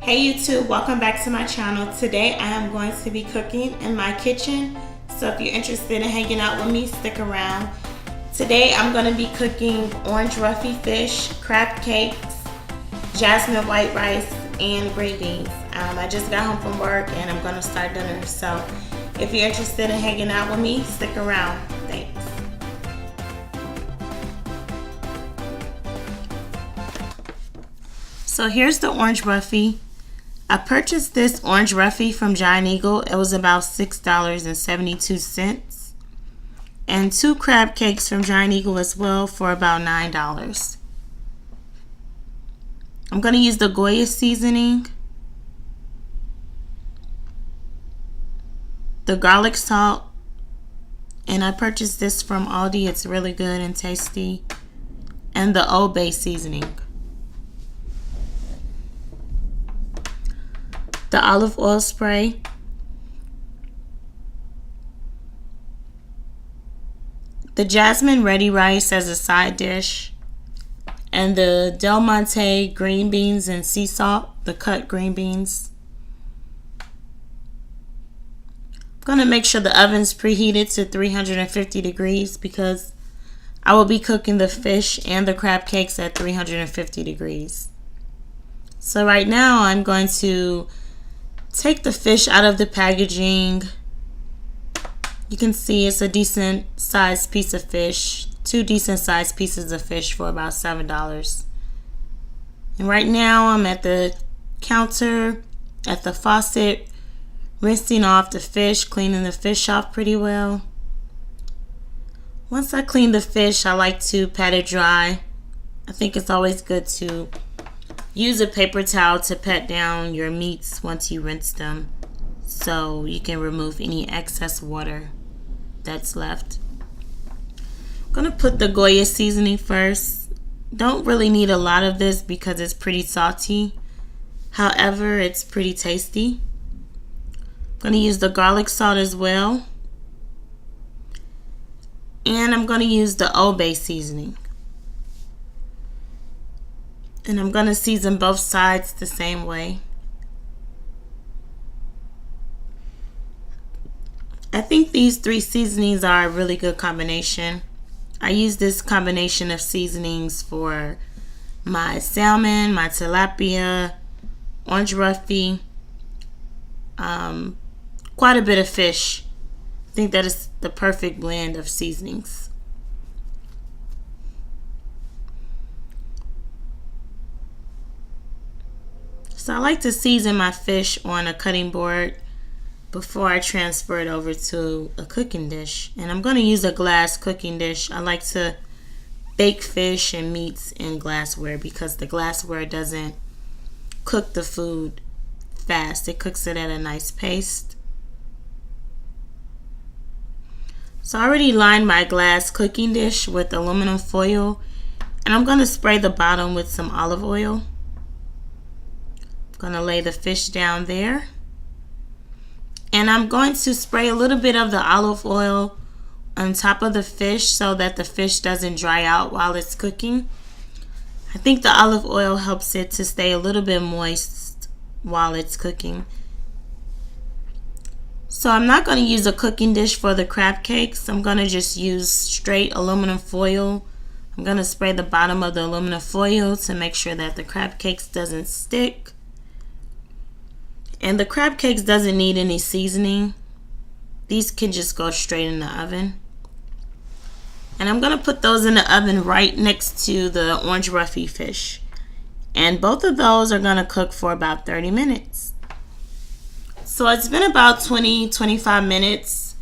Hey YouTube, welcome back to my channel. Today I am going to be cooking in my kitchen. So if you're interested in hanging out with me, stick around. Today I'm going to be cooking orange roughy fish, crab cakes, jasmine white rice, and green beans. I just got home from work and I'm going to start dinner. So if you're interested in hanging out with me, stick around. Thanks. So here's the orange roughy. I purchased this orange roughy from Giant Eagle. It was about $6.72. And 2 crab cakes from Giant Eagle as well for about $9. I'm going to use the Goya seasoning, the garlic salt, and I purchased this from Aldi. It's really good and tasty. And the Old Bay seasoning. The olive oil spray, the jasmine ready rice as a side dish, and the DelMonte green beans and sea salt, the cut green beans. I'm going to make sure the oven's preheated to 350 degrees because I will be cooking the fish and the crab cakes at 350 degrees. So right now I'm going to take the fish out of the packaging. You can see it's a decent sized piece of fish. 2 decent sized pieces of fish for about $7. And right now I'm at the counter at the faucet, rinsing off the fish, cleaning the fish off pretty well. Once I clean the fish, I like to pat it dry. I think it's always good to use a paper towel to pat down your meats once you rinse them so you can remove any excess water that's left. I'm going to put the Goya seasoning first. Don't really need a lot of this because it's pretty salty. However, it's pretty tasty. I'm going to use the garlic salt as well. And I'm going to use the Old Bay seasoning. And I'm going to season both sides the same way. I think these 3 seasonings are a really good combination. I use this combination of seasonings for my salmon, my tilapia, orange roughy, quite a bit of fish. I think that is the perfect blend of seasonings. So I like to season my fish on a cutting board before I transfer it over to a cooking dish. And I'm going to use a glass cooking dish. I like to bake fish and meats in glassware because the glassware doesn't cook the food fast. It cooks it at a nice pace. So I already lined my glass cooking dish with aluminum foil, and I'm going to spray the bottom with some olive oil. Going to lay the fish down there, and I'm going to spray a little bit of the olive oil on top of the fish so that the fish doesn't dry out while it's cooking. I think the olive oil helps it to stay a little bit moist while it's cooking. So I'm not going to use a cooking dish for the crab cakes. I'm going to just use straight aluminum foil. I'm going to spray the bottom of the aluminum foil to make sure that the crab cakes doesn't stick. And the crab cakes doesn't need any seasoning. These can just go straight in the oven. And I'm going to put those in the oven right next to the orange roughy fish. And both of those are going to cook for about 30 minutes. So it's been about 20-25 minutes.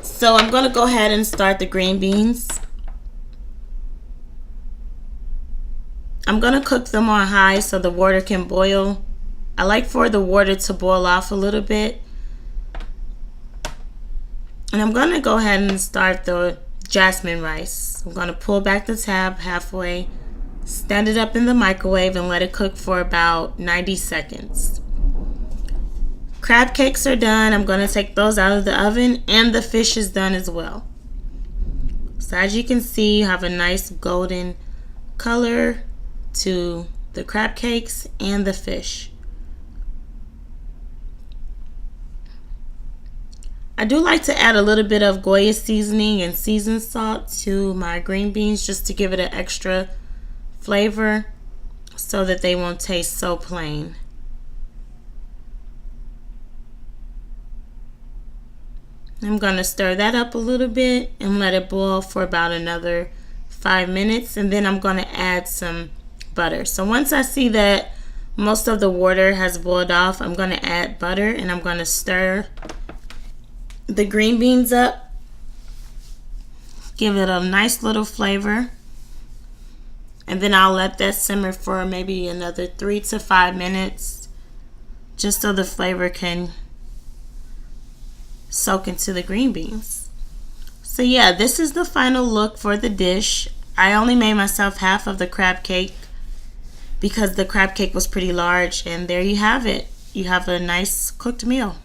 So I'm going to go ahead and start the green beans. I'm going to cook them on high so the water can boil. I like for the water to boil off a little bit. And I'm going to go ahead and start the jasmine rice. I'm going to pull back the tab halfway, stand it up in the microwave, and let it cook for about 90 seconds. Crab cakes are done. I'm going to take those out of the oven, and the fish is done as well. So as you can see, you have a nice golden color to the crab cakes and the fish. I do like to add a little bit of Goya seasoning and seasoned salt to my green beans just to give it an extra flavor so that they won't taste so plain. I'm going to stir that up a little bit and let it boil for about another 5 minutes, and then I'm going to add some butter. So once I see that most of the water has boiled off, I'm going to add butter, and I'm going to stir the green beans up, give it a nice little flavor, and then I'll let that simmer for maybe another 3 to 5 minutes just so the flavor can soak into the green beans. So yeah, this is the final look for the dish. I only made myself half of the crab cake because the crab cake was pretty large, and there you have it. You have a nice cooked meal.